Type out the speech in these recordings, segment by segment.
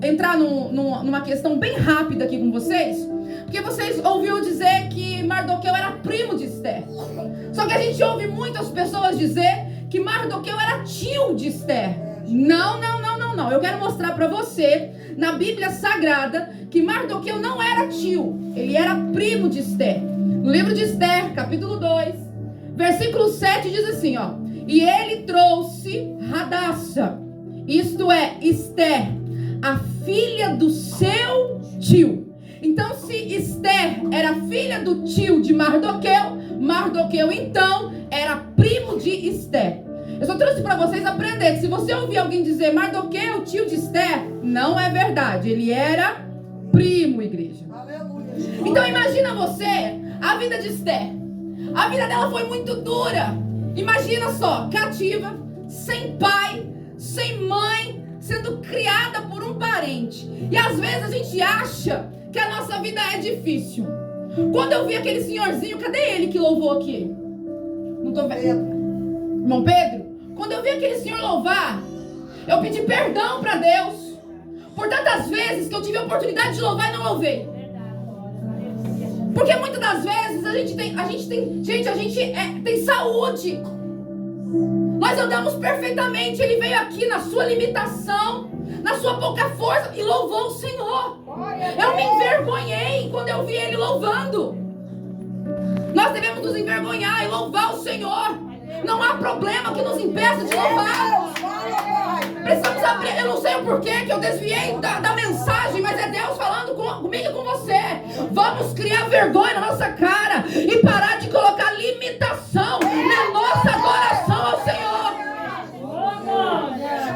entrar numa questão bem rápida aqui com vocês, porque vocês ouviram dizer que Mardoqueu era primo de Esther. Só que a gente ouve muitas pessoas dizer que Mardoqueu era tio de Esther. Não. Eu quero mostrar para você, na Bíblia Sagrada, que Mardoqueu não era tio, ele era primo de Esther. No livro de Esther, capítulo 2, versículo 7 diz assim, ó: e ele trouxe Hadassah, isto é, Esther, a filha do seu tio. Então, se Esther era filha do tio de Mardoqueu, Mardoqueu então era primo de Esther. Eu só trouxe para vocês aprender que se você ouvir alguém dizer Mardoqueu, tio de Esther, não é verdade. Ele era primo, igreja. Então imagina você, a vida de Esther. A vida dela foi muito dura. Imagina só, cativa, sem pai, sem mãe, sendo criada por um parente. E às vezes a gente acha que a nossa vida é difícil. Quando eu vi aquele senhorzinho, cadê ele que louvou aqui? Não tô vendo. Irmão Pedro? Quando eu vi aquele senhor louvar, eu pedi perdão para Deus por tantas vezes que eu tive a oportunidade de louvar e não louvei. Porque muitas das vezes a gente tem saúde. Nós andamos perfeitamente. Ele veio aqui na sua limitação, na sua pouca força, e louvou o Senhor. Eu me envergonhei quando eu vi ele louvando. Nós devemos nos envergonhar e louvar o Senhor. Não há problema que nos impeça de louvar. Precisamos abrir. Eu não sei o porquê que eu desviei da mensagem, mas é Deus falando comigo e com você. Vamos criar vergonha na nossa cara e parar de colocar limitação na nossa adoração ao Senhor.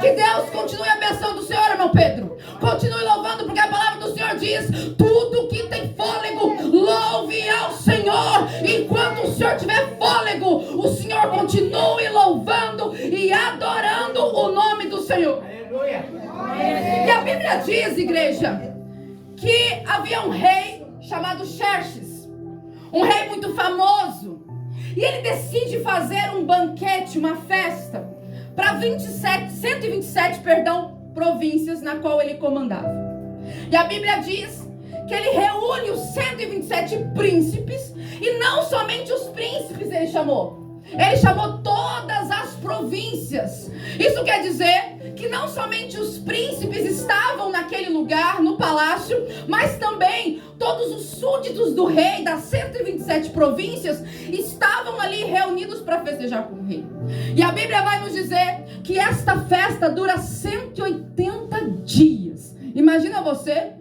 Que Deus continue abençoando o Senhor, irmão Pedro. Continue louvando, porque a palavra do Senhor diz: tudo que tem fôlego, louve ao Senhor. Enquanto o Senhor tiver fôlego, o Senhor continue louvando e adorando o nome do Senhor. E a Bíblia diz, igreja, que havia um rei chamado Xerxes, um rei muito famoso, e ele decide fazer um banquete, uma festa, para 127 províncias na qual ele comandava. E a Bíblia diz que ele reúne os 127 príncipes, e não somente os príncipes ele chamou todas as províncias. Isso quer dizer que não somente os príncipes estavam naquele lugar, no palácio, mas também todos os súditos do rei das 127 províncias estavam ali reunidos para festejar com o rei. E a Bíblia vai nos dizer que esta festa dura 180 dias. Imagina você,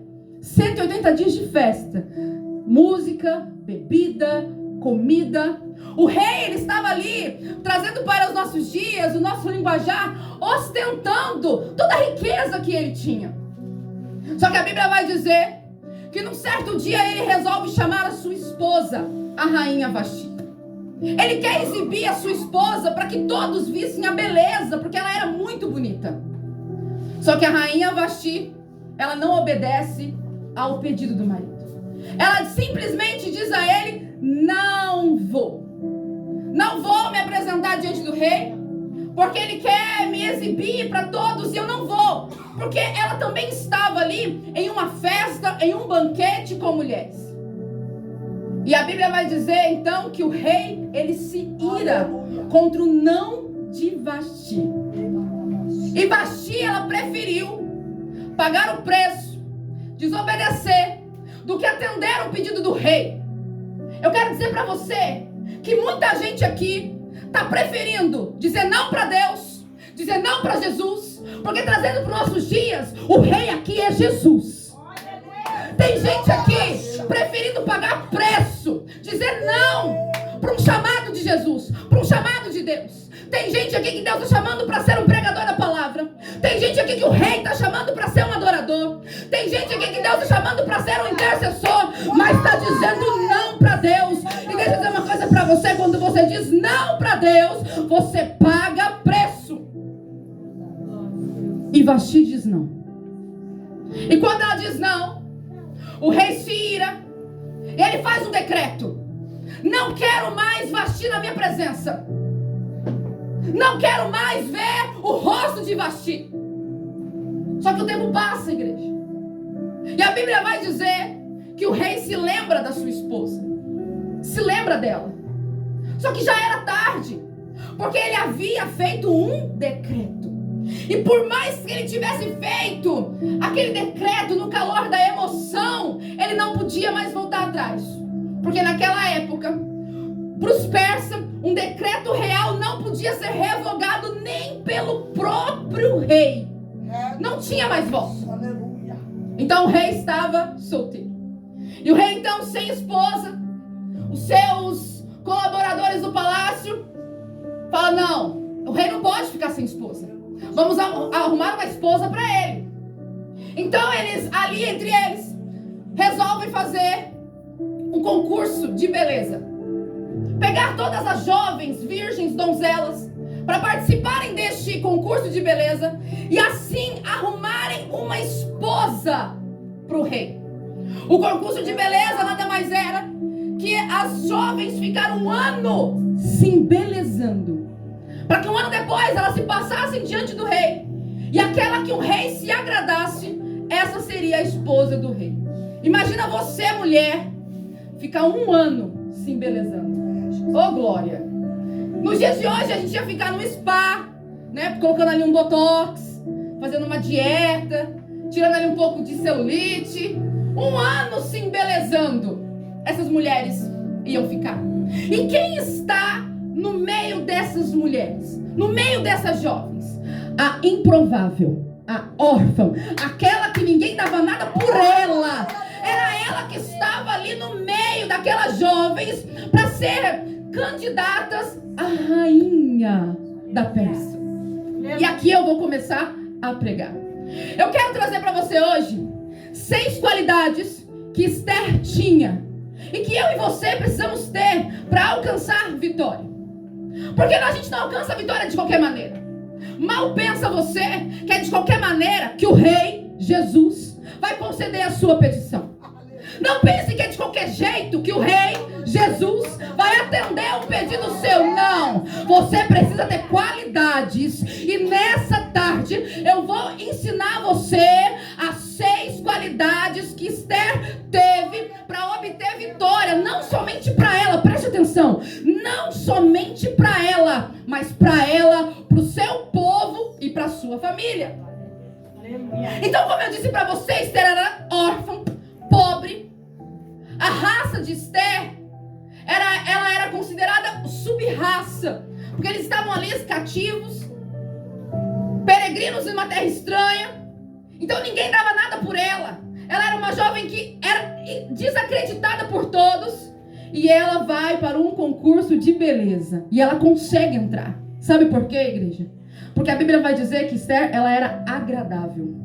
180 dias de festa, música, bebida, comida. O rei, ele estava ali trazendo para os nossos dias, o nosso linguajar, ostentando toda a riqueza que ele tinha. Só que a Bíblia vai dizer que num certo dia ele resolve chamar a sua esposa, a rainha Vasti. Ele quer exibir a sua esposa para que todos vissem a beleza, porque ela era muito bonita. Só que a rainha Vasti, ela não obedece ao pedido do marido. Ela simplesmente diz a ele: não vou me apresentar diante do rei, porque ele quer me exibir para todos, e eu não vou, porque ela também estava ali em uma festa, em um banquete com mulheres. E a Bíblia vai dizer então que o rei, ele se ira contra o não de Vasti. E Vasti, ela preferiu pagar o preço, desobedecer, do que atender o pedido do rei. Eu quero dizer para você que muita gente aqui está preferindo dizer não para Deus, dizer não para Jesus, porque trazendo para os nossos dias, o rei aqui é Jesus. Tem gente aqui preferindo pagar preço, dizer não para um chamado de Jesus, para um chamado de Deus. Tem gente aqui que Deus está chamando para ser um pregador da palavra. Tem gente aqui que o rei está chamando para ser um adorador. Tem gente aqui que Deus está chamando para ser um intercessor, mas está dizendo não para Deus. E deixa eu dizer uma coisa para você: quando você diz não para Deus, você paga preço. E Vasti diz não. E quando ela diz não, o rei se ira. E ele faz um decreto: não quero mais Vasti na minha presença. Não quero mais ver o rosto de Vasti. Só que o tempo passa, igreja. E a Bíblia vai dizer que o rei se lembra da sua esposa. Se lembra dela. Só que já era tarde. Porque ele havia feito um decreto. E por mais que ele tivesse feito aquele decreto no calor da emoção, ele não podia mais voltar atrás. Porque naquela época, para os persas, um decreto real não podia ser revogado nem pelo próprio rei. Não tinha mais voz. Então o rei estava solteiro. E o rei então sem esposa, os seus colaboradores do palácio, fala: não, o rei não pode ficar sem esposa. Vamos arrumar uma esposa para ele. Então eles, ali entre eles, resolvem fazer um concurso de beleza. Pegar todas as jovens, virgens, donzelas, para participarem deste concurso de beleza e assim arrumarem uma esposa para o rei. O concurso de beleza nada mais era que as jovens ficaram um ano se embelezando, para que um ano depois elas se passassem diante do rei, e aquela que o rei se agradasse, essa seria a esposa do rei. Imagina você, mulher, ficar um ano se embelezando. Oh, glória! Nos dias de hoje a gente ia ficar no spa, né, colocando ali um botox, fazendo uma dieta, tirando ali um pouco de celulite. Um ano se embelezando. Essas mulheres iam ficar. E quem está no meio dessas mulheres, no meio dessas jovens? A improvável, a órfã, aquela que ninguém dava nada por ela. Era ela que estava ali no meio daquelas jovens para ser candidatas à rainha da Pérsia. E aqui eu vou começar a pregar. Eu quero trazer para você hoje 6 qualidades que Esther tinha e que eu e você precisamos ter para alcançar vitória. Porque a gente não alcança a vitória de qualquer maneira. Mal pensa você que é de qualquer maneira que o rei Jesus vai conceder a sua petição. Não pense que é de qualquer jeito que o rei Jesus vai atender um pedido seu. Não, você precisa ter qualidades. E nessa tarde eu vou ensinar você as 6 qualidades que Esther teve para obter vitória. Não somente para ela, preste atenção, não somente para ela, mas para ela, para o seu povo e para a sua família. Então, como eu disse para você, Esther era órfã, pobre. A raça de Esther ela era considerada sub-raça, porque eles estavam ali cativos, peregrinos em uma terra estranha. Então ninguém dava nada por ela. Ela era uma jovem que era desacreditada por todos. E ela vai para um concurso de beleza e ela consegue entrar. Sabe por quê, igreja? Porque a Bíblia vai dizer que Esther, ela era agradável.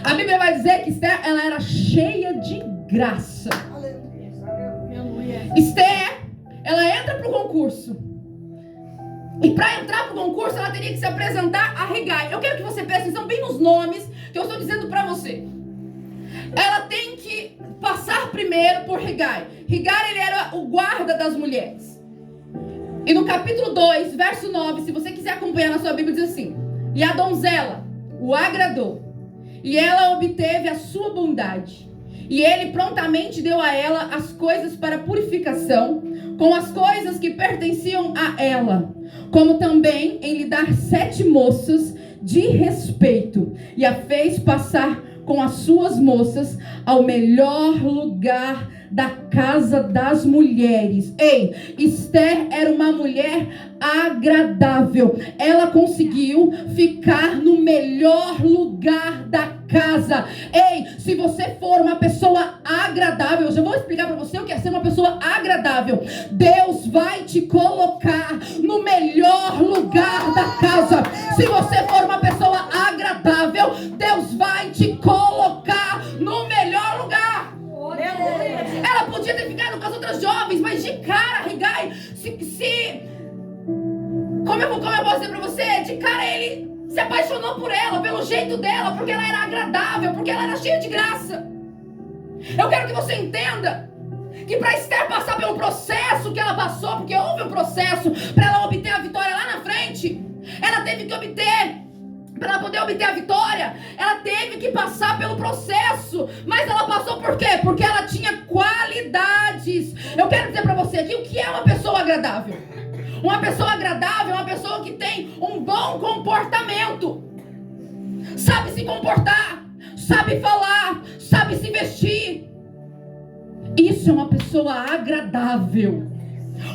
A Bíblia vai dizer que Esther, ela era cheia de graça. Esther, ela entra para o concurso. E para entrar para o concurso, ela teria que se apresentar a Hegai. Eu quero que você preste atenção bem nos nomes que eu estou dizendo para você. Ela tem que passar primeiro por Hegai. Hegai, ele era o guarda das mulheres. E no capítulo 2, verso 9, se você quiser acompanhar na sua Bíblia, diz assim: e a donzela o agradou, e ela obteve a sua bondade. E ele prontamente deu a ela as coisas para purificação, com as coisas que pertenciam a ela, como também em lhe dar 7 moças de respeito, e a fez passar com as suas moças ao melhor lugar da casa das mulheres. Ei, Esther era uma mulher agradável. Ela conseguiu ficar no melhor lugar da casa. Ei, se você for uma pessoa agradável, eu já vou explicar para você o que é ser uma pessoa agradável. Deus vai te colocar no melhor lugar da casa. Se você for uma pessoa agradável, Deus vai te colocar no melhor lugar. Ela podia ter ficado com as outras jovens, mas de cara, Hegai, como eu posso dizer pra você, de cara ele se apaixonou por ela, pelo jeito dela, porque ela era agradável, porque ela era cheia de graça. Eu quero que você entenda que para Esther passar pelo processo que ela passou, porque houve um processo para ela obter a vitória lá na frente, ela teve que obter para ela poder obter a vitória, ela teve que passar pelo processo. Mas ela passou por quê? Porque ela tinha qualidades. Eu quero dizer para você aqui o que é uma pessoa agradável. Uma pessoa agradável é uma pessoa que tem um bom comportamento. Sabe se comportar, sabe falar, sabe se vestir. Isso é uma pessoa agradável.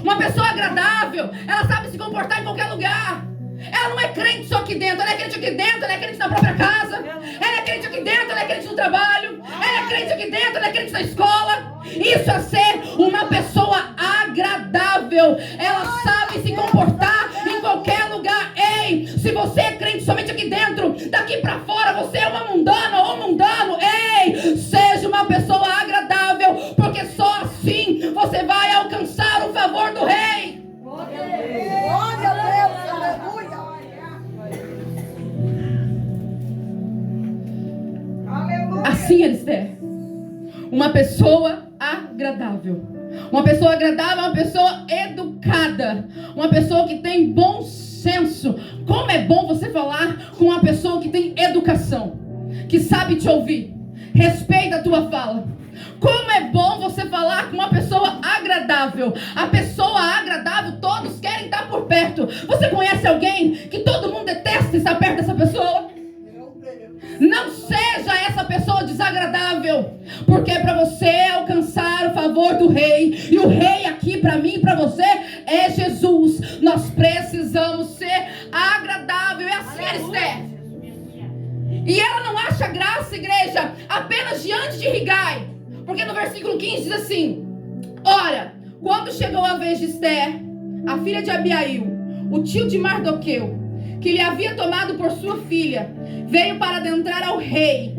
Uma pessoa agradável, ela sabe se comportar em qualquer lugar. Ela não é crente só aqui dentro, ela é crente aqui dentro, ela é crente na própria casa. Ela é crente aqui dentro, ela é crente no trabalho. Ela é crente aqui dentro, ela é crente na escola. Isso é ser uma pessoa agradável. Ela sabe se comportar em qualquer lugar. Ei, se você é crente somente aqui dentro, daqui pra fora você é uma mundana ou mundano. Ei, seja uma pessoa agradável, porque só assim você vai alcançar o favor do rei. Glória a Deus, aleluia. Assim eles têm uma pessoa agradável. Uma pessoa agradável é uma pessoa educada, uma pessoa que tem bom senso. Como é bom você falar com uma pessoa que tem educação, que sabe te ouvir, respeita a tua fala. Como é bom você falar com uma pessoa agradável. A pessoa agradável, todos querem estar por perto. Você conhece alguém que todo mundo detesta estar perto dessa pessoa? Não seja essa pessoa desagradável, porque para você alcançar o favor do rei, e o rei aqui para mim e para você é Jesus, nós precisamos ser agradável. É assim, Esther. E ela não acha graça, igreja, apenas diante de Rigai, porque no versículo 15 diz assim: ora, quando chegou a vez de Esther, a filha de Abiail, o tio de Mardoqueu, que lhe havia tomado por sua filha, veio para adentrar ao rei.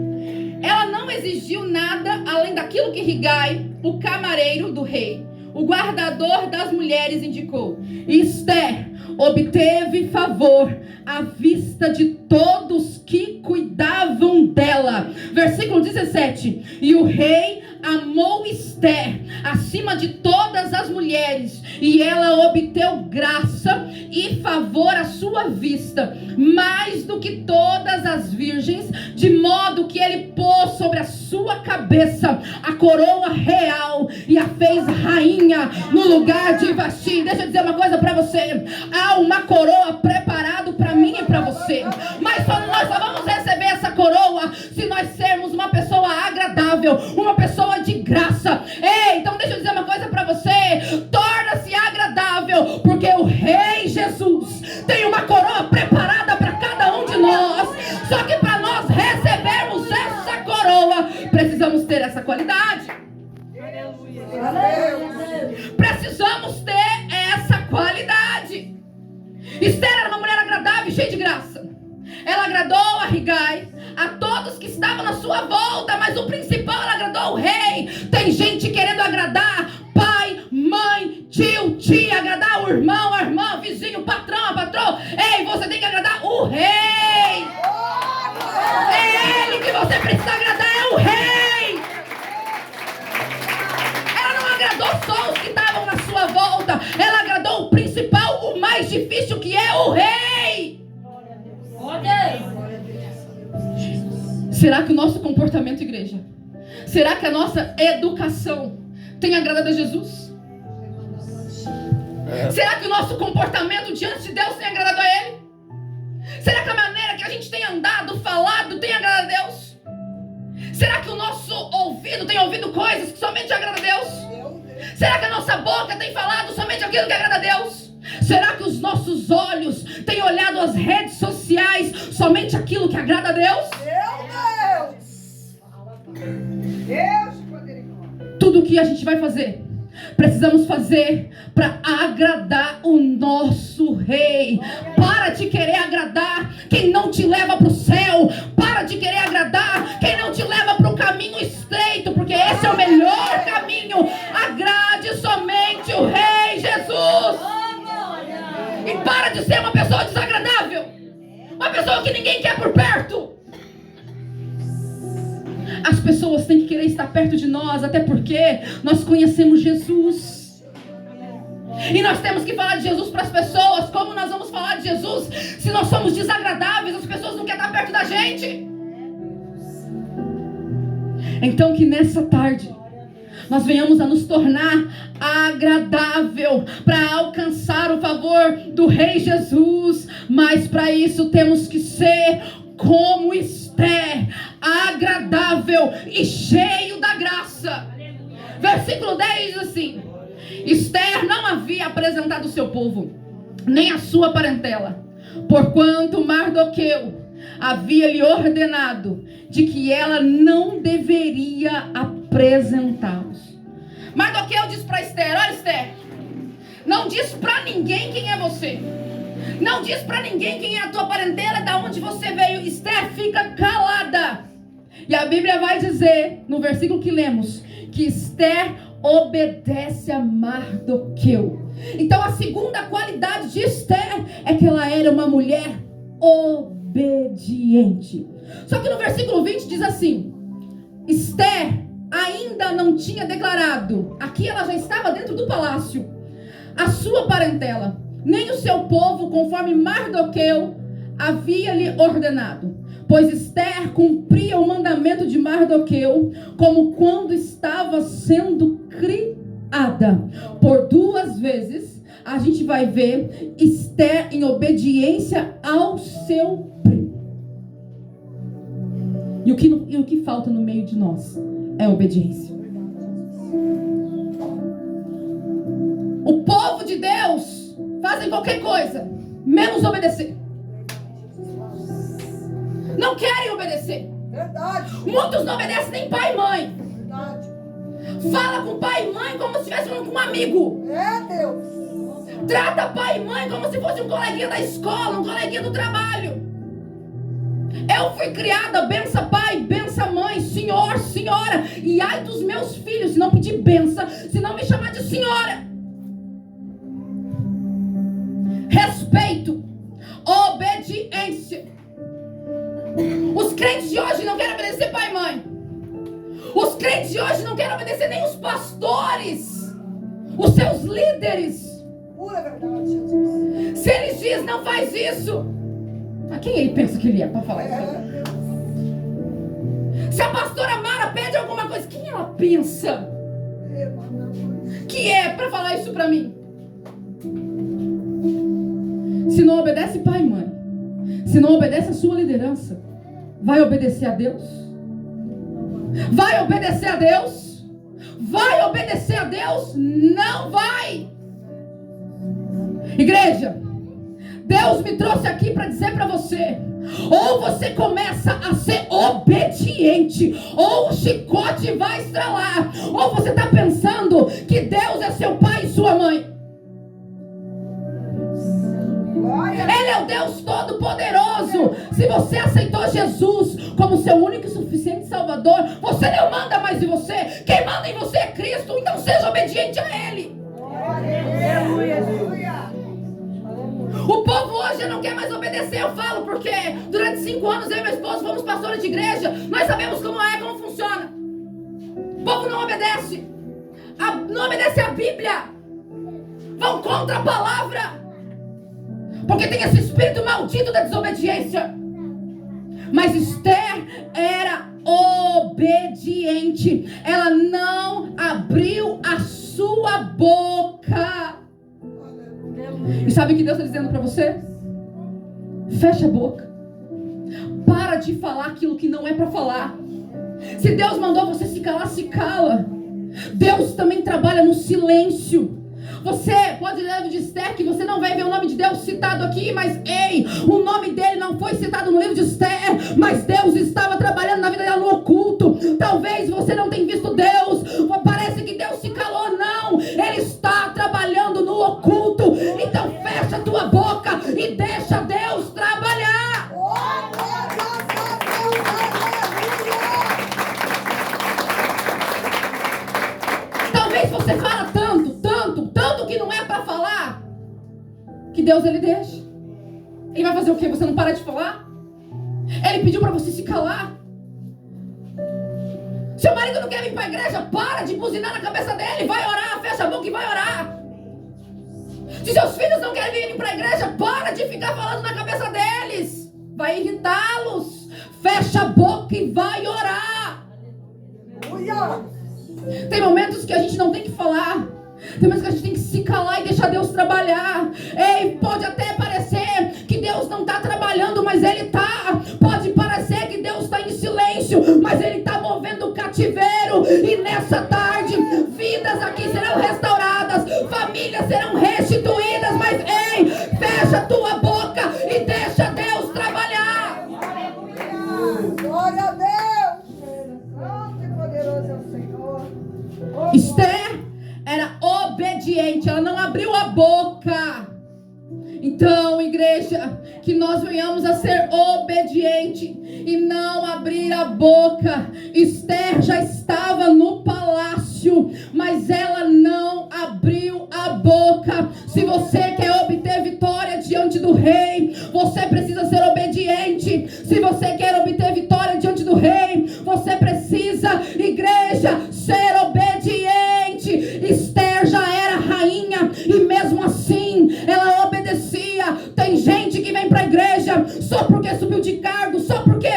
Ela não exigiu nada além daquilo que Rigai, o camareiro do rei, o guardador das mulheres, indicou. E Esther obteve favor à vista de todos que cuidavam dela. Versículo 17. E o rei amou Esther acima de todas as mulheres, e ela obteve graça e favor à sua vista, mais do que todas as virgens, de modo que ele pôs sobre a sua cabeça a coroa real e a fez rainha no lugar de Vasti. Deixa eu dizer uma coisa para você: há uma coroa preparada para mim e para você, mas nós só vamos receber essa coroa se nós sermos uma pessoa agradável, uma pessoa de graça. Ei, então deixa eu dizer uma coisa para você: torna-se agradável, porque o rei Jesus tem uma coroa preparada para cada um de nós. Só que para nós recebermos essa coroa, precisamos ter essa qualidade. Precisamos ter essa qualidade. Esther era uma mulher agradável e cheia de graça. Ela agradou a Rigai, a todos que estavam na sua volta, mas o principal, ela agradou o rei. Tem gente querendo agradar pai, mãe, tio, tia, agradar o irmão, a irmã, vizinho, patrão, a patroa. Ei, você tem que agradar o rei. É ele que você precisa agradar, é o rei. Ela não agradou só os que estavam na sua volta, ela agradou o principal, o mais difícil, que é o rei. Será que o nosso comportamento, igreja, será que a nossa educação tem agradado a Jesus? Será que o nosso comportamento diante de Deus tem agradado a Ele? Será que a maneira que a gente tem andado, falado, tem agradado a Deus? Será que o nosso ouvido tem ouvido coisas que somente agradam a Deus? Será que a nossa boca tem falado somente aquilo que agrada a Deus? Será que os nossos olhos têm olhado as redes sociais somente aquilo que agrada a Deus? Tudo o que a gente vai fazer, precisamos fazer para agradar o nosso rei. Para de querer agradar quem não te leva para o céu. Para de querer agradar quem não te leva para o caminho estreito, porque esse é o melhor caminho. Agrade somente o rei Jesus. E para de ser uma pessoa desagradável, uma pessoa que ninguém quer por perto. As pessoas têm que querer estar perto de nós, até porque nós conhecemos Jesus. E nós temos que falar de Jesus para as pessoas. Como nós vamos falar de Jesus se nós somos desagradáveis? As pessoas não querem estar perto da gente. Então que nessa tarde nós venhamos a nos tornar agradável para alcançar o favor do Rei Jesus. Mas para isso temos que ser como Esther, agradável e cheio da graça. Versículo 10 diz assim: Esther não havia apresentado o seu povo, nem a sua parentela, porquanto Mardoqueu havia lhe ordenado de que ela não deveria apresentá-los. Mardoqueu diz para Esther: olha, Esther, não diz para ninguém quem é você, não diz para ninguém quem é a tua parentela, da onde você veio. Esther, fica calada. E a Bíblia vai dizer, no versículo que lemos, que Esther obedece a Mardoqueu. Então a segunda qualidade de Esther é que ela era uma mulher obediente. Só que no versículo 20 diz assim: Esther ainda não tinha declarado, aqui ela já estava dentro do palácio, a sua parentela, nem o seu povo, conforme Mardoqueu havia lhe ordenado. Pois Esther cumpria o mandamento de Mardoqueu, como quando estava sendo criada. Por 2 vezes, a gente vai ver Esther em obediência ao seu primo. E o que falta no meio de nós é obediência. O povo de Deus fazem qualquer coisa, menos obedecer. Não querem obedecer. Verdade. Muitos não obedecem nem pai e mãe. Verdade. Fala com pai e mãe como se estivesse falando com um amigo. É, Deus. Trata pai e mãe como se fosse um coleguinha da escola, um coleguinha do trabalho. Eu fui criada, bença pai, bença mãe, senhor, senhora. E ai dos meus filhos se não pedir benção, se não me chamar de senhora. Respeito, obediência. Os crentes de hoje não querem obedecer pai e mãe. Os crentes de hoje não querem obedecer nem os pastores, os seus líderes. Pura verdade, Jesus. Se eles dizem não faz isso, a quem ele pensa que ele é para falar isso? Se a pastora Mara pede alguma coisa, quem ela pensa que é para falar isso para mim? Se não obedece pai e mãe, se não obedece a sua liderança, vai obedecer a Deus? Vai obedecer a Deus? Vai obedecer a Deus? Não vai. Igreja, Deus me trouxe aqui para dizer para você: ou você começa a ser obediente, ou o chicote vai estralar. Ou você está pensando que Deus é seu pai e sua mãe. Ele é o Deus Todo-Poderoso. Se você aceitou Jesus como seu único e suficiente Salvador, você não manda mais em você. Quem manda em você é Cristo. Então seja obediente a Ele. O povo hoje não quer mais obedecer. Eu falo porque durante 5 anos eu e meu esposo fomos pastores de igreja. Nós sabemos como funciona. O povo não obedece. Não obedece a Bíblia. Vão contra a palavra. Porque tem esse espírito maldito da desobediência. Mas Esther era obediente. Ela não abriu a sua boca. E sabe o que Deus está dizendo para você? Fecha a boca. Para de falar aquilo que não é para falar. Se Deus mandou você se calar, se cala. Deus também trabalha no silêncio. Você pode ler de Esther que você não vai ver o nome de Deus citado aqui, mas ei, o nome dele não foi citado no livro de Esther, mas Deus estava trabalhando na vida dela no oculto. Talvez você não tenha visto Deus, parece que Deus se calou, não, Ele está trabalhando no oculto. Então fecha a tua boca e deixa Deus trabalhar. Talvez você fala tanto que não é para falar, que Deus ele deixa. Ele vai fazer o quê? Você não para de falar? Ele pediu para você se calar. Seu marido não quer vir para a igreja, para de buzinar na cabeça dele. Vai orar, fecha a boca e vai orar. Se seus filhos não querem vir para a igreja, para de ficar falando na cabeça deles. Vai irritá-los. Fecha a boca e vai orar. Aleluia. Tem momentos que a gente não tem que falar. Tem momentos que a gente tem que se calar e deixar Deus trabalhar. Ei, pode até parecer que Deus não está trabalhando, mas Ele está. Pode parecer que Deus está em silêncio, mas Ele está movendo o cativeiro. E nessa tarde, vidas aqui serão restauradas, famílias serão restituídas. Mas ei, fecha a tua boca e deixa Deus trabalhar. Glória a Deus. Santo e poderoso é o Senhor. Esther era obediente, ela não abriu a boca. Então, igreja, que nós venhamos a ser obediente e não abrir a boca. Esther já estava no palácio, mas ela não abriu a boca. Se você quer obter vitória diante do rei, você precisa ser obediente. Se você quer obter vitória diante do rei, você precisa, igreja, ser obediente. Esther já era rainha e mesmo assim ela obedecia. Tem gente que vem para a igreja só porque subiu de cargo, só porque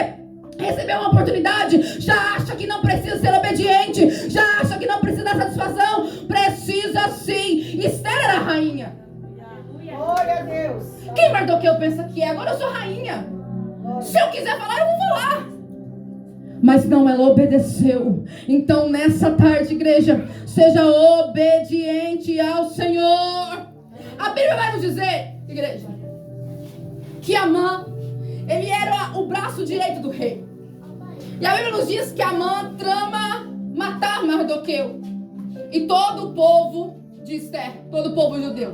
recebeu uma oportunidade, já acha que não precisa ser obediente, já acha que não precisa dar satisfação. Precisa sim. Esther era rainha. Glória a Deus. Quem Mardoqueu pensa que é? Agora eu sou rainha. Se eu quiser falar, eu vou falar. Mas não, ela obedeceu. Então nessa tarde, igreja, seja obediente ao Senhor. A Bíblia vai nos dizer, igreja, que Amã, ele era o braço direito do rei. E a Bíblia nos diz que Amã trama matar Mardoqueu e todo o povo de Esther, todo o povo judeu.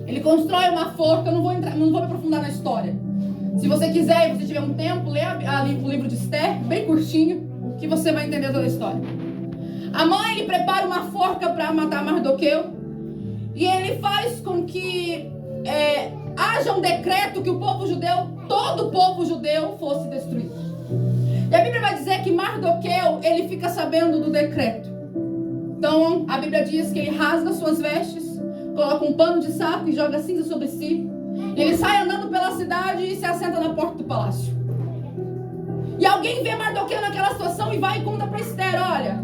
Ele constrói uma forca. Eu não vou me aprofundar na história. Se você quiser e você tiver um tempo, lê o livro de Esther, bem curtinho, que você vai entender toda a história. Amã, ele prepara uma forca para matar Mardoqueu. E ele faz com que haja um decreto que o povo judeu, todo o povo judeu, fosse destruído. E a Bíblia vai dizer que Mardoqueu, ele fica sabendo do decreto. Então, a Bíblia diz que ele rasga suas vestes, coloca um pano de saco e joga cinza sobre si. E ele sai andando pela cidade e se assenta na porta do palácio. E alguém vê Mardoqueu naquela situação e vai e conta para Esther: olha,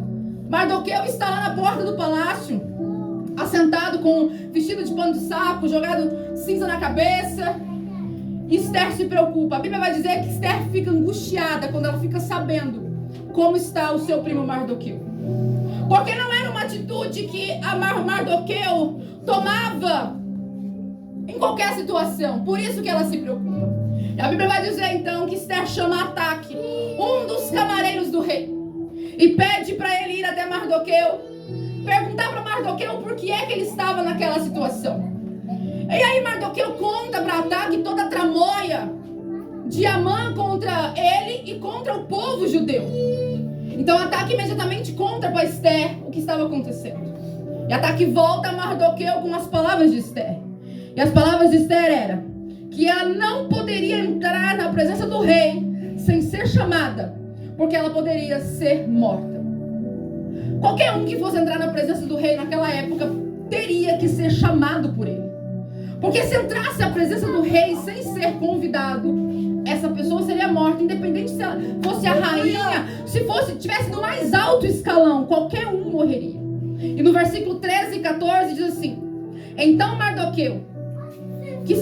Mardoqueu está lá na porta do palácio, assentado com vestido de pano de saco, jogado cinza na cabeça. E Esther se preocupa. A Bíblia vai dizer que Esther fica angustiada quando ela fica sabendo como está o seu primo Mardoqueu. Porque não era uma atitude que a Mardoqueu tomava em qualquer situação. Por isso que ela se preocupa. E a Bíblia vai dizer então que Esther chama Ataque, um dos camareiros do rei, e pede para ele ir até Mardoqueu, perguntar para Mardoqueu por que é que ele estava naquela situação. E aí Mardoqueu conta para Ataque toda a tramóia de Amã contra ele e contra o povo judeu. Então Ataque imediatamente conta para Esther o que estava acontecendo. E Ataque volta a Mardoqueu com as palavras de Esther. E as palavras de Esther eram que ela não poderia entrar na presença do rei sem ser chamada, porque ela poderia ser morta. Qualquer um que fosse entrar na presença do rei naquela época teria que ser chamado por ele. Porque se entrasse à presença do rei sem ser convidado, essa pessoa seria morta, independente se ela fosse a rainha, se tivesse no mais alto escalão, qualquer um morreria. E no versículo 13 e 14 diz assim: então Mardoqueu, que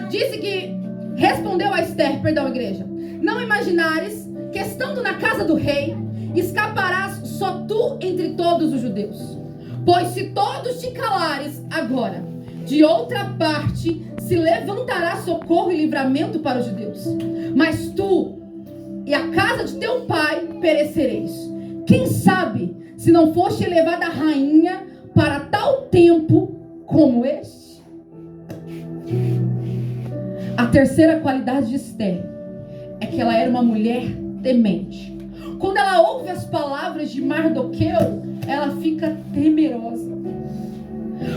disse que respondeu a Esther, igreja, não imaginares que estando na casa do rei, escaparás só tu entre todos os judeus. Pois se todos te calares agora, de outra parte se levantará socorro e livramento para os judeus. Mas tu e a casa de teu pai perecereis. Quem sabe se não foste elevada rainha para tal tempo como este? A terceira qualidade de Esther é que ela era uma mulher temente. Quando ela ouve as palavras de Mardoqueu, ela fica temerosa.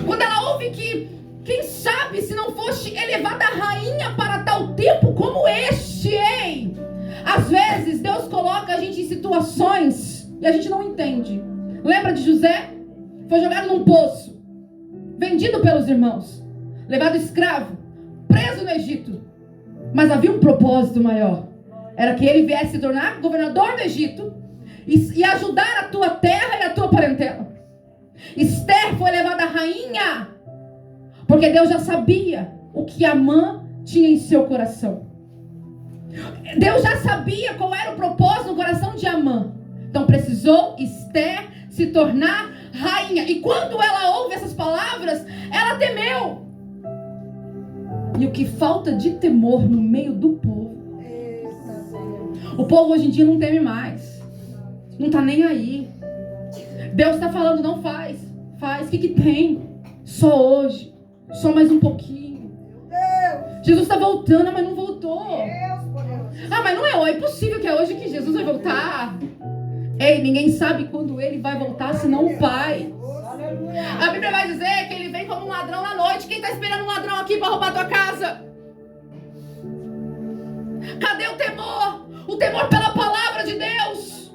Quando ela ouve que, quem sabe se não foste elevada rainha para tal tempo como este, hein? Às vezes Deus coloca a gente em situações e a gente não entende. Lembra de José? Foi jogado num poço, vendido pelos irmãos. levado escravo, preso no Egito. Mas havia um propósito maior. Era que ele viesse se tornar governador do Egito e ajudar a tua terra e a tua parentela. Esther foi levada rainha, porque Deus já sabia o que Amã tinha em seu coração. Deus já sabia qual era o propósito no coração de Amã. Então precisou Esther se tornar rainha. E quando ela ouve essas palavras, ela temeu. E o que falta de temor no meio do povo? O povo hoje em dia não teme mais. Não está nem aí. Deus está falando, não faz. Faz, o que tem? Só hoje. Só mais um pouquinho. Jesus está voltando, mas não voltou. Ah, mas não é impossível que é hoje que Jesus vai voltar. Ei, ninguém sabe quando ele vai voltar, senão o Pai. A Bíblia vai dizer que ele vem como um ladrão na noite. Quem está esperando um ladrão aqui para roubar a tua casa? Cadê o temor? O temor pela palavra de Deus.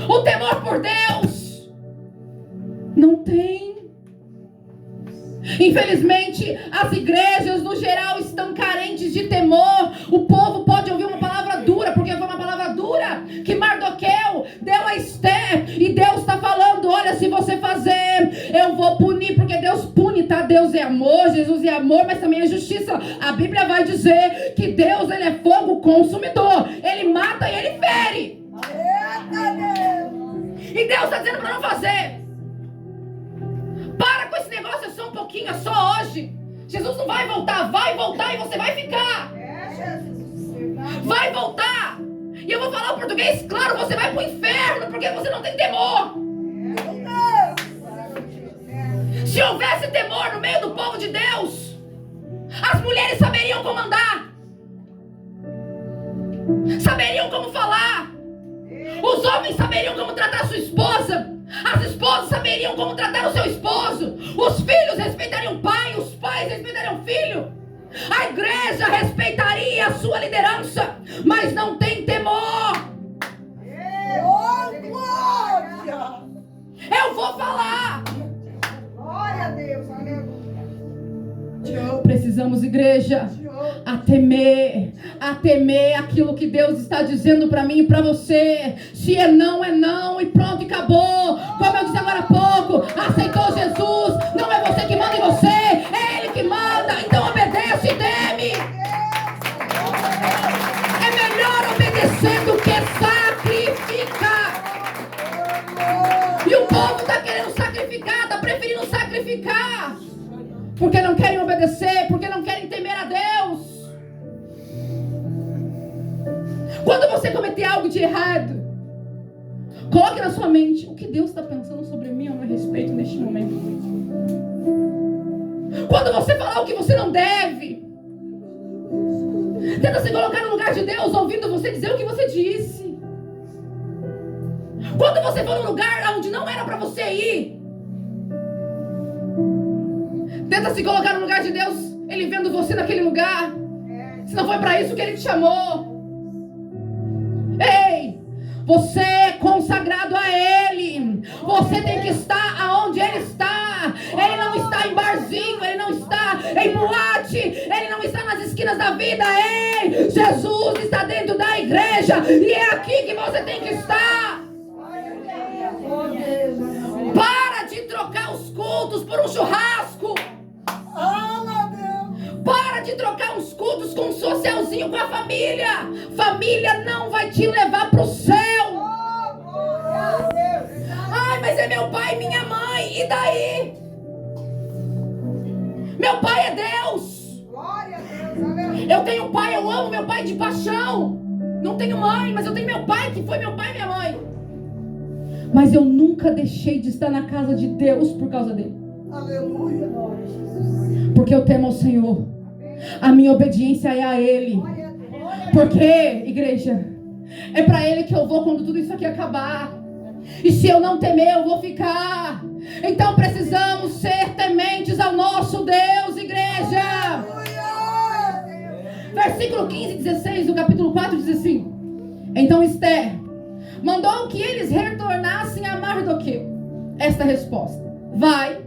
O temor por Deus. Não tem. Infelizmente, as igrejas no geral estão carentes de temor. O povo pode ouvir uma palavra dura, porque foi uma palavra dura que Mardoqueu deu a Esther. E Deus está falando, olha, se você fazer, eu vou punir, porque Deus pune, tá? Deus é amor, Jesus é amor, mas também é justiça. A Bíblia vai dizer que Deus, ele é fogo consumidor. Ele mata e ele fere. E Deus está dizendo para não fazer. Para com esse negócio, é só um pouquinho, é só hoje. Jesus não vai voltar e você vai ficar. Vai voltar. E eu vou falar o português claro, você vai pro inferno, porque você não tem temor. Se houvesse temor no meio do povo de Deus, as mulheres saberiam como andar, saberiam como falar, os homens saberiam como tratar sua esposa, as esposas saberiam como tratar o seu esposo, os filhos respeitariam o pai, os pais respeitariam o filho, a igreja respeitaria a sua liderança, mas não tem temor. Eu vou falar. Glória a Deus, aleluia. Precisamos, igreja, a temer aquilo que Deus está dizendo para mim e para você. Se é não e pronto, e acabou. Como eu disse agora há pouco, aceitou Jesus, não é você que manda em você, é Ele que manda. Então obedece e teme. É melhor obedecer do que sacrificar. E o povo está querendo sacrificar, está preferindo sacrificar, porque não querem obedecer, porque não querem temer a Deus. Quando você cometer algo de errado, coloque na sua mente o que Deus está pensando sobre mim ao meu respeito neste momento. Quando você falar o que você não deve, tenta se colocar no lugar de Deus, ouvindo você dizer o que você disse. Quando você for num lugar onde não era para você ir, tenta se colocar no lugar de Deus, Ele vendo você naquele lugar. Se não foi para isso que Ele te chamou. Ei, você é consagrado a Ele. Você tem que estar aonde Ele está. Ele não está em barzinho, Ele não está em boate, Ele não está nas esquinas da vida. Ei, Jesus está dentro da igreja, e é aqui que você tem que estar. Para de trocar os cultos por um churrasco. Para de trocar uns cultos com um socialzinho com a família. Família não vai te levar para o céu. Ai, mas é meu pai e minha mãe. E daí? Meu pai é Deus. Eu tenho pai, eu amo meu pai de paixão. Não tenho mãe, mas eu tenho meu pai, que foi meu pai e minha mãe. Mas eu nunca deixei de estar na casa de Deus por causa dele. Aleluia. Porque eu temo ao Senhor. A minha obediência é a Ele. Porque, igreja, é para Ele que eu vou quando tudo isso aqui acabar. E se eu não temer, eu vou ficar. Então precisamos ser tementes ao nosso Deus, igreja. Versículo 15 e 16 do capítulo 4 diz assim: então Esther mandou que eles retornassem a Mardoqueu esta resposta: vai,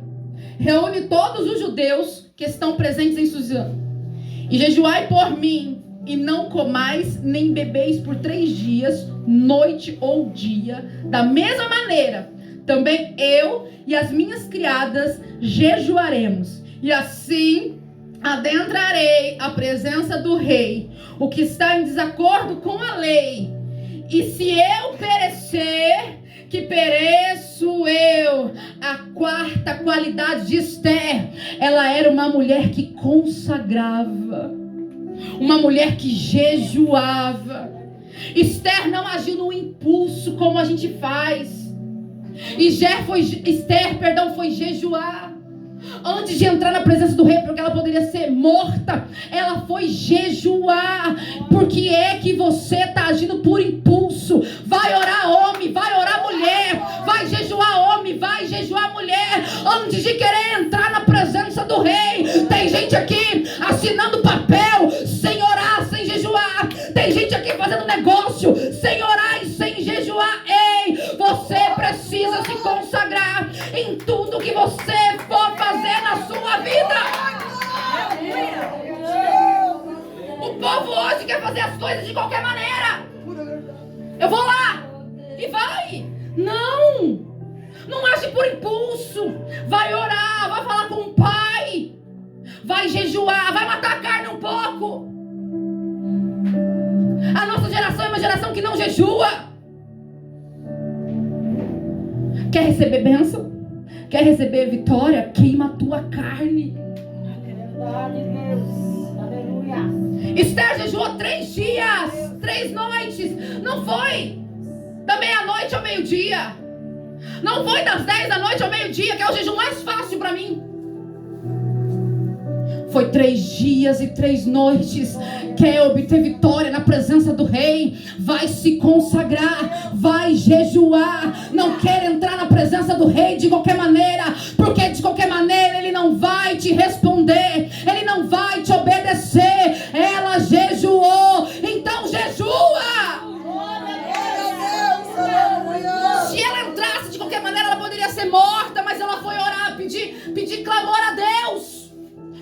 reúne todos os judeus que estão presentes em Suzã, e jejuai por mim, e não comais nem bebeis por 3 dias, noite ou dia. Da mesma maneira, também eu e as minhas criadas jejuaremos, e assim adentrarei a presença do rei, o que está em desacordo com a lei. E se eu perecer, que pereço eu. A quarta qualidade de Esther, ela era uma mulher que consagrava, uma mulher que jejuava. Esther não agiu no impulso como a gente faz. Esther foi jejuar. Antes de entrar na presença do rei, porque ela poderia ser morta, ela foi jejuar. Porque é que você está agindo por impulso? Vai orar homem, vai orar mulher, vai jejuar homem, vai jejuar mulher, antes de querer entrar na presença do rei. Tem gente aqui assinando papel sem orar, sem jejuar. Tem gente aqui fazendo negócio sem orar e sem jejuar. Ei, você precisa se consagrar em tudo que você for fazer na sua vida. O povo hoje quer fazer as coisas de qualquer maneira. Eu vou lá e vai. Não age por impulso. Vai orar, vai falar com o pai, vai jejuar, vai matar a carne um pouco. A nossa geração é uma geração que não jejua. Quer receber bênção? Quer receber vitória? Queima a tua carne. Verdade, Deus. Aleluia. Esther jejuou 3 dias, 3 noites. Não foi da meia-noite ao meio-dia. Não foi das 10 da noite ao meio-dia, que é o jejum mais fácil para mim. Foi 3 dias e 3 noites. Quer obter vitória na presença do rei? Vai se consagrar, vai jejuar. Não quer entrar na presença do rei de qualquer maneira, porque de qualquer maneira ele não vai te responder, ele não vai te obedecer. Ela jejuou, então jejua. Se ela entrasse de qualquer maneira, ela poderia ser morta, mas ela foi orar, pedir clamor a Deus,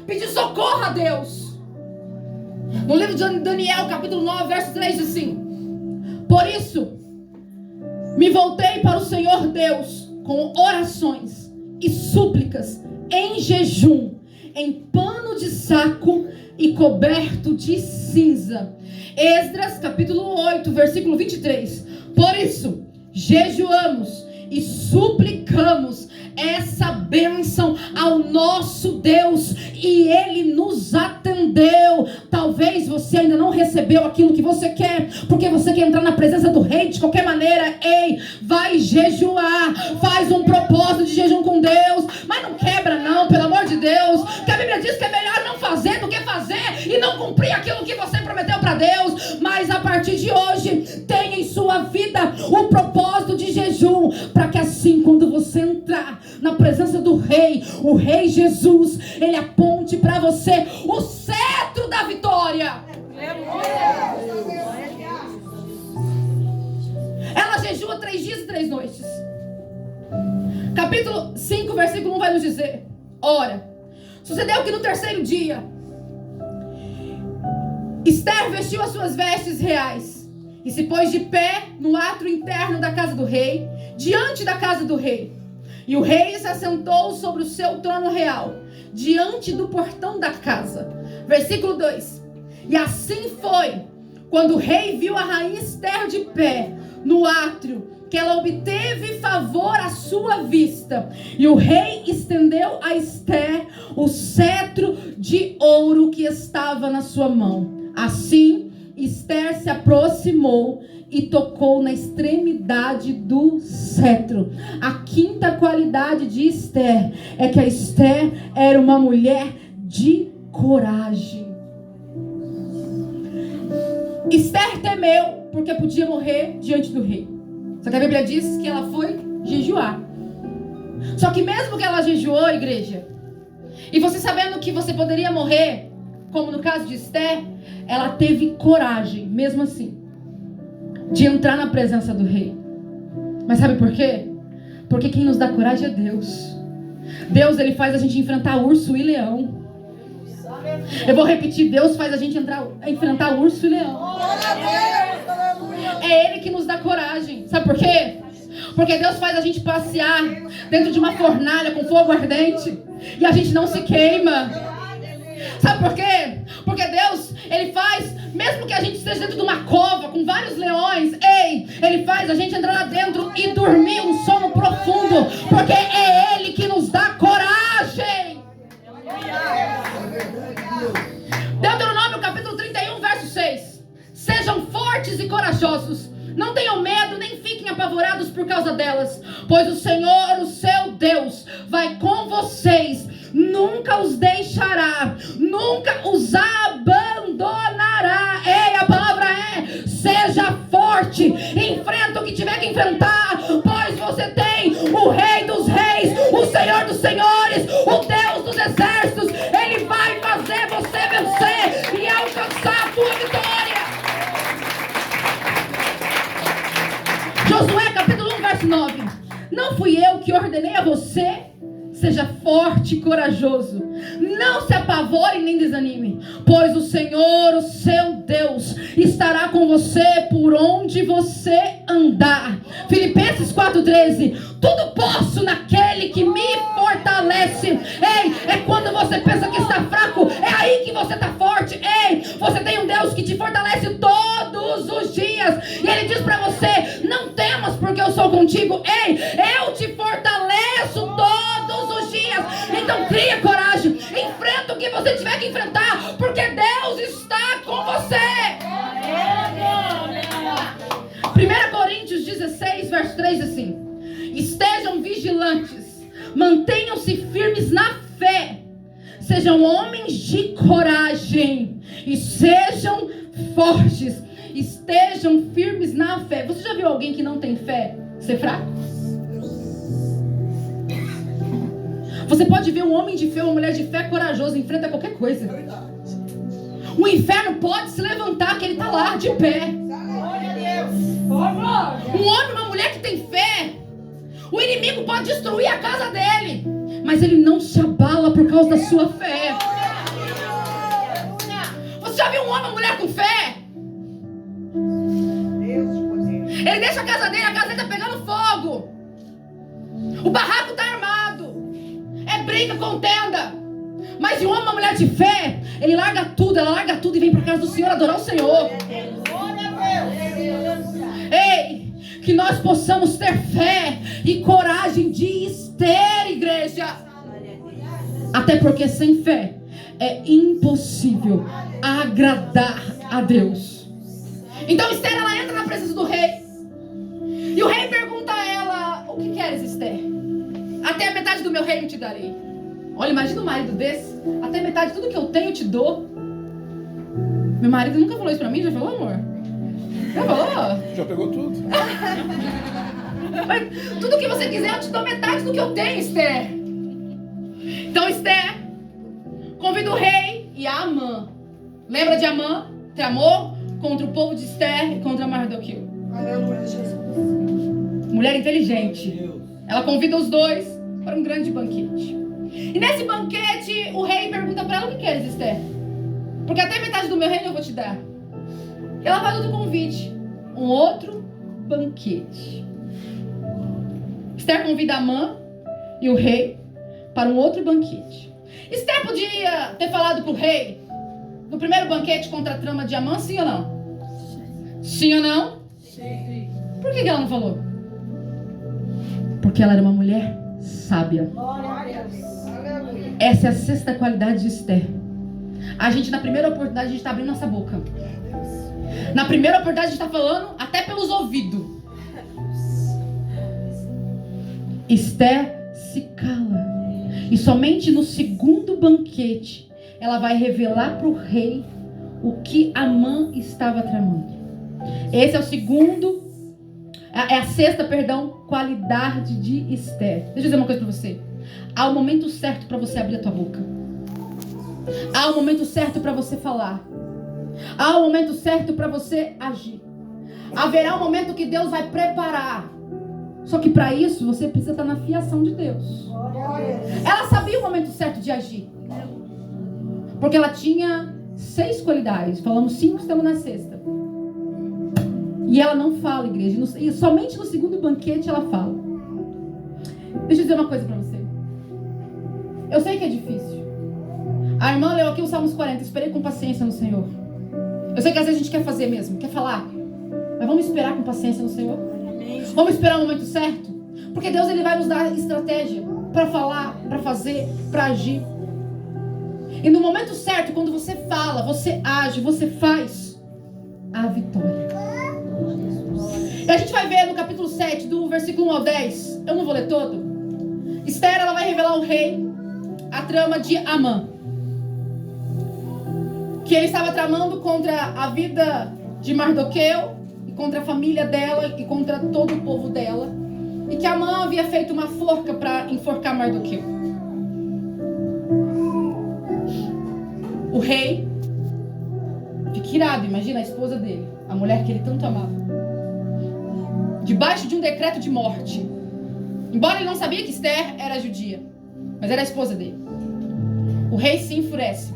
pedir socorro a Deus. No livro de Daniel, capítulo 9, verso 3, diz assim: por isso me voltei para o Senhor Deus com orações e súplicas, em jejum, em pano de saco e coberto de cinza. Esdras, capítulo 8, versículo 23. Por isso jejuamos e suplicamos essa bênção ao nosso Deus, e Ele nos atendeu. Talvez você ainda não recebeu aquilo que você quer, porque você quer entrar na presença do rei de qualquer maneira. Ei, vai jejuar, faz um propósito de jejum com Deus, mas não quebra não, pelo amor de Deus, porque a Bíblia diz que é melhor não fazer do que fazer e não cumprir aquilo que você prometeu para Deus. Mas a partir de hoje, tenha em sua vida o propósito de jejum, para que assim, quando você entrar na presença do rei, o rei Jesus, ele aponte para você o cetro da vitória. Ela jejua 3 dias e 3 noites. Capítulo 5, versículo 1 vai nos dizer: ora, sucedeu que no 3º dia Esther vestiu as suas vestes reais e se pôs de pé no átrio interno da casa do rei, diante da casa do rei. E o rei se assentou sobre o seu trono real, diante do portão da casa. Versículo 2. E assim foi, quando o rei viu a rainha Esther de pé no átrio, que ela obteve favor à sua vista. E o rei estendeu a Esther o cetro de ouro que estava na sua mão. Assim, Esther se aproximou e tocou na extremidade do cetro. A 5ª qualidade de Esther é que a Esther era uma mulher de coragem. Esther temeu porque podia morrer diante do rei. Só que a Bíblia diz que ela foi jejuar. Só que mesmo que ela jejuou, igreja, e você sabendo que você poderia morrer, como no caso de Esther, ela teve coragem, mesmo assim, de entrar na presença do rei. Mas sabe por quê? Porque quem nos dá coragem é Deus. Deus, ele faz a gente enfrentar urso e leão. Eu vou repetir, Deus faz a gente enfrentar urso e leão. Glória a Deus, aleluia. É Ele que nos dá coragem. Sabe por quê? Porque Deus faz a gente passear dentro de uma fornalha com fogo ardente e a gente não se queima. Sabe por quê? Porque Deus, ele faz, mesmo que a gente esteja dentro de uma cova com vários leões, ele faz a gente entrar lá dentro e dormir um sono profundo, porque é Ele que nos dá coragem. Deuteronômio capítulo 31, verso 6. Sejam fortes e corajosos, não tenham medo, nem fiquem apavorados por causa delas, pois o Senhor, o seu Deus, vai com vocês, nunca os deixará, nunca os abandonará. Ei, a palavra é: seja forte, enfrenta o que tiver que enfrentar, pois você tem o Rei dos Reis, o Senhor dos Senhores, o Deus dos exércitos. Ele vai fazer você vencer e alcançar a tua vitória. Josué capítulo 1, verso 9. Não fui eu que ordenei a você? Seja forte e corajoso. Não se apavore nem desanime, pois o Senhor, o seu Deus, estará com você por onde você andar. Filipenses 4,13. Tudo posso naquele que me fortalece. Ei, é quando você pensa que está fraco, é aí que você está forte. Ei, você tem um Deus que te fortalece todos os dias. E Ele diz para você: não temas, porque eu sou contigo. Ei, eu te fortaleço todos os dias. Então cria coragem, enfrenta o que você tiver que enfrentar, porque Deus está com você. 1 Coríntios 16, verso 3, assim: estejam vigilantes, mantenham-se firmes na fé, sejam homens de coragem e sejam fortes. Estejam firmes na fé. Você já viu alguém que não tem fé ser fraco? Você pode ver um homem de fé, uma mulher de fé corajoso, enfrenta qualquer coisa. O inferno pode se levantar, que ele está lá de pé. Um homem, uma mulher que tem fé, o inimigo pode destruir a casa dele, mas ele não se abala por causa da sua fé. Você já viu um homem, uma mulher com fé? Ele deixa a casa dele está pegando fogo, o barraco está armado, é briga, contenda, mas um homem, uma mulher de fé, ele larga tudo, ela larga tudo e vem para a casa do Senhor adorar o Senhor. Ei, que nós possamos ter fé e coragem de Esther, igreja. Até porque sem fé é impossível agradar a Deus. Então Esther, ela entra na presença do rei, e o rei pergunta a ela: o que queres, Esther? Até a metade do meu reino te darei. Olha, imagina um marido desse: até metade de tudo que eu tenho eu te dou. Meu marido nunca falou isso pra mim, já falou, amor? Já falou? Já pegou tudo. Mas tudo que você quiser eu te dou metade do que eu tenho, Esther. Então Esther convida o rei e a Amã. Lembra de Amã? Tramou contra o povo de Esther e contra Mardoqueu. Aleluia, Jesus. Mulher inteligente. Ela convida os dois para um grande banquete. E nesse banquete o rei pergunta para ela: o que queres, Esther? Porque até metade do meu reino eu vou te dar. E ela faz outro convite, um outro banquete. Esther convida Amã e o rei para um outro banquete. Esther podia ter falado para o rei no primeiro banquete contra a trama de Amã, sim ou não? Sim ou não? Sim. Por que ela não falou? Porque ela era uma mulher sábia. Essa é a sexta qualidade de Esther. A gente, na primeira oportunidade, a gente está abrindo nossa boca. Na primeira oportunidade, a gente está falando até pelos ouvidos. Esther se cala. E somente no segundo banquete ela vai revelar para o rei o que Amã estava tramando. Esse é o segundo, é a sexta, qualidade de Esther. Deixa eu dizer uma coisa para você. Há o momento certo para você abrir a tua boca. Há o momento certo para você falar. Há o momento certo para você agir. Haverá um momento que Deus vai preparar Só que para isso você precisa estar na fiação de Deus. Ela sabia o momento certo de agir. Porque ela tinha 6 qualidades. Falamos 5, estamos na 6ª. E ela não fala, igreja. E somente no 2º banquete ela fala. Deixa eu dizer uma coisa para você. Eu sei que é difícil. A irmã leu aqui o Salmos 40. Esperei com paciência no Senhor. Eu sei que às vezes a gente quer fazer mesmo, quer falar. Mas vamos esperar com paciência no Senhor. Vamos esperar o momento certo. Porque Deus ele vai nos dar estratégia para falar, para fazer, para agir. E no momento certo, quando você fala, você age, você faz, a vitória. E a gente vai ver no capítulo 7, do versículo 1 ao 10. Eu não vou ler todo. Esther, ela vai revelar ao rei a trama de Amã. Que ele estava tramando contra a vida de Mardoqueu, e contra a família dela, e contra todo o povo dela. E que Amã havia feito uma forca para enforcar Mardoqueu. O rei fica irado, imagina a esposa dele, a mulher que ele tanto amava, debaixo de um decreto de morte. Embora ele não sabia que Esther era judia, mas era a esposa dele. O rei se enfurece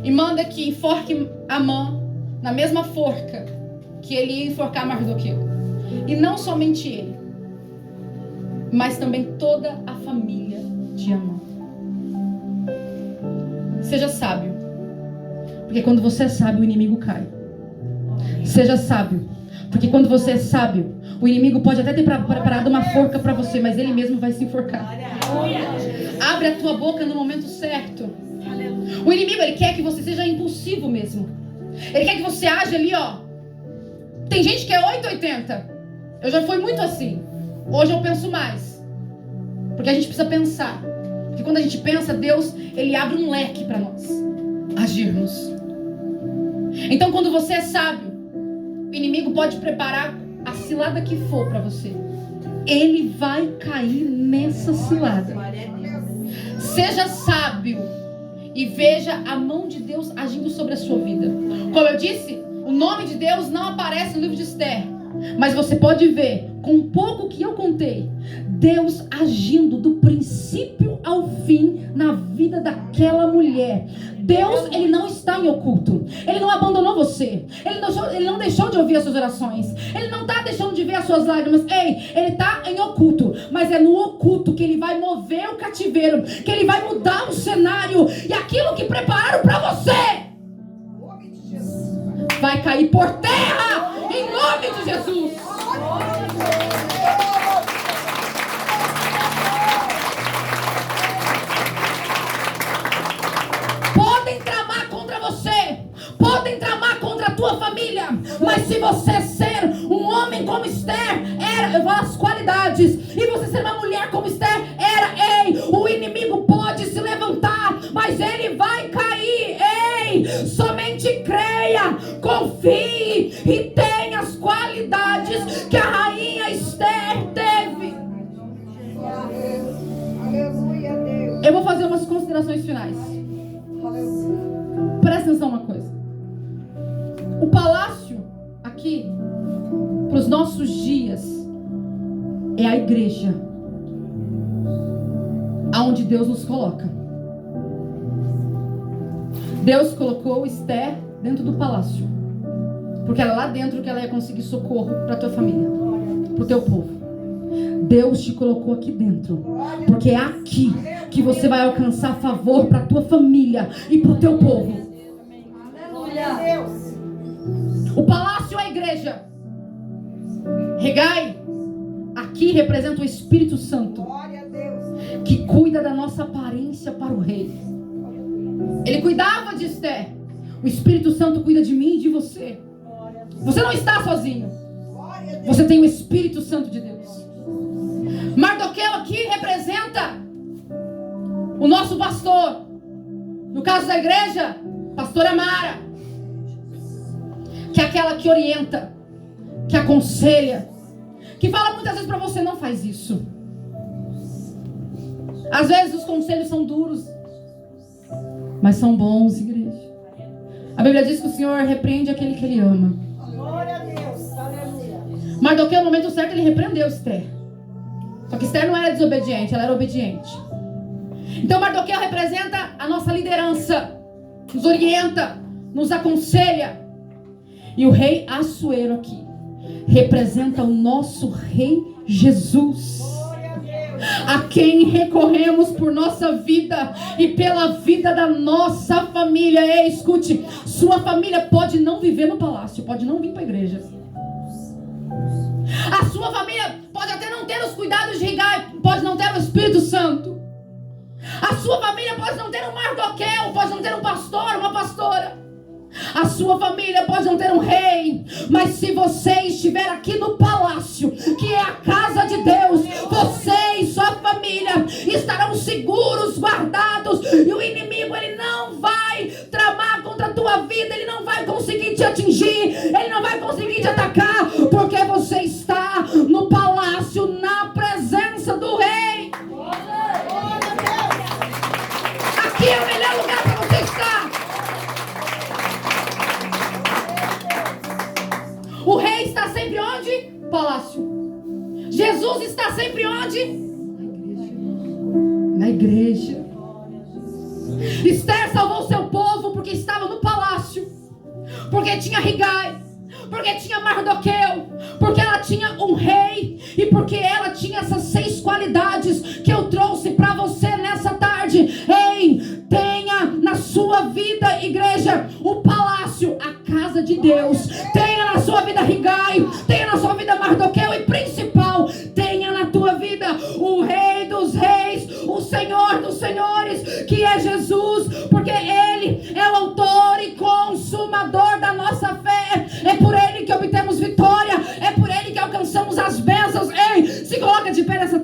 e manda que enforque Amã na mesma forca que ele ia enforcar Mardoqueu. E não somente ele, mas também toda a família de Amã. Seja sábio, porque quando você é sábio, o inimigo cai. Seja sábio, porque quando você é sábio, o inimigo pode até ter preparado uma forca para você, mas ele mesmo vai se enforcar. Abre a tua boca no momento certo. O inimigo, ele quer que você seja impulsivo mesmo. Ele quer que você age ali, ó. Tem gente que é 880. Eu já fui muito assim. Hoje eu penso mais. Porque a gente precisa pensar. Porque quando a gente pensa, Deus, ele abre um leque para nós agirmos. Então, quando você é sábio, o inimigo pode preparar a cilada que for para você. Ele vai cair nessa cilada. Seja sábio e veja a mão de Deus agindo sobre a sua vida. Como eu disse, o nome de Deus não aparece no livro de Esther. Mas você pode ver, com um pouco que eu contei, Deus agindo do princípio ao fim na vida daquela mulher. Deus, ele não está em oculto. Ele não abandonou você. Ele não deixou de ouvir as suas orações. Ele não está deixando de ver as suas lágrimas. Ei, ele está em oculto. Mas é no oculto que ele vai mover o cativeiro, que ele vai mudar o cenário. E aquilo que prepararam para você vai cair por terra, em nome de Jesus. Podem tramar contra você, podem tramar contra a tua família, mas se você ser um homem como Esther era, eu falo as qualidades, e você ser uma mulher como Esther era, ei, o inimigo pode se levantar, mas ele vai cair. Ei, somente creia, confie e tenha as qualidades que a rainha Esther teve. Aleluia, Deus. Eu vou fazer umas considerações finais. Presta atenção uma coisa. O palácio aqui, para os nossos dias, é a igreja aonde Deus nos coloca. Deus colocou Esther dentro do palácio, porque era lá dentro que ela ia conseguir socorro para a tua família, para o teu povo. Deus te colocou aqui dentro, porque é aqui que você vai alcançar favor para a tua família e para o teu povo. O palácio é a igreja. Regai, aqui representa o Espírito Santo, que cuida da nossa aparência para o rei. Ele cuidava de Esther. O Espírito Santo cuida de mim e de você. Você não está sozinho. Você tem o Espírito Santo de Deus. Mardoqueu aqui representa o nosso pastor. No caso da igreja, pastora Mara, que é aquela que orienta, que aconselha, que fala muitas vezes para você: não faz isso. Às vezes os conselhos são duros, mas são bons, igreja. A Bíblia diz que o Senhor repreende aquele que Ele ama. Glória a Deus, aleluia. Mardoqueu, no momento certo, ele repreendeu Esther. Só que Esther não era desobediente, ela era obediente. Então Mardoqueu representa a nossa liderança, nos orienta, nos aconselha. E o rei Assuero aqui representa o nosso rei Jesus, a quem recorremos por nossa vida e pela vida da nossa família. Ei, escute, sua família pode não viver no palácio, pode não vir para a igreja. A sua família pode até não ter os cuidados de Higai, pode não ter o Espírito Santo. A sua família pode não ter um Mardoqueu, pode não ter um pastor, uma pastora. A sua família pode não ter um rei, mas se você estiver aqui no palácio, que é a casa de Deus, você e sua família estarão seguros, guardados, e o inimigo, ele não vai tramar contra a tua vida, ele não vai conseguir te atingir, ele não vai conseguir te atacar, porque você está no palácio, na presença do rei. Aqui é o melhor lugar para você estar. O rei está sempre onde? Palácio. Jesus está sempre onde? Na igreja. Esther salvou seu povo porque estava no palácio, porque tinha Higai, porque tinha Mardoqueu, porque ela tinha um rei e porque ela tinha essas 6 qualidades que eu trouxe para você nessa tarde. Ei, tenha na sua vida, igreja, o palácio, a casa de Deus. Tenha na sua vida Higai, tenha na sua vida Mardoqueu e principal, tenha na tua vida o Rei dos Reis, o Senhor dos Senhores, que é Jesus, porque Ele é o autor e consumador da nossa fé. É por Ele que obtemos vitória, é por Ele que alcançamos as bênçãos. Ei, se coloca de pé nessa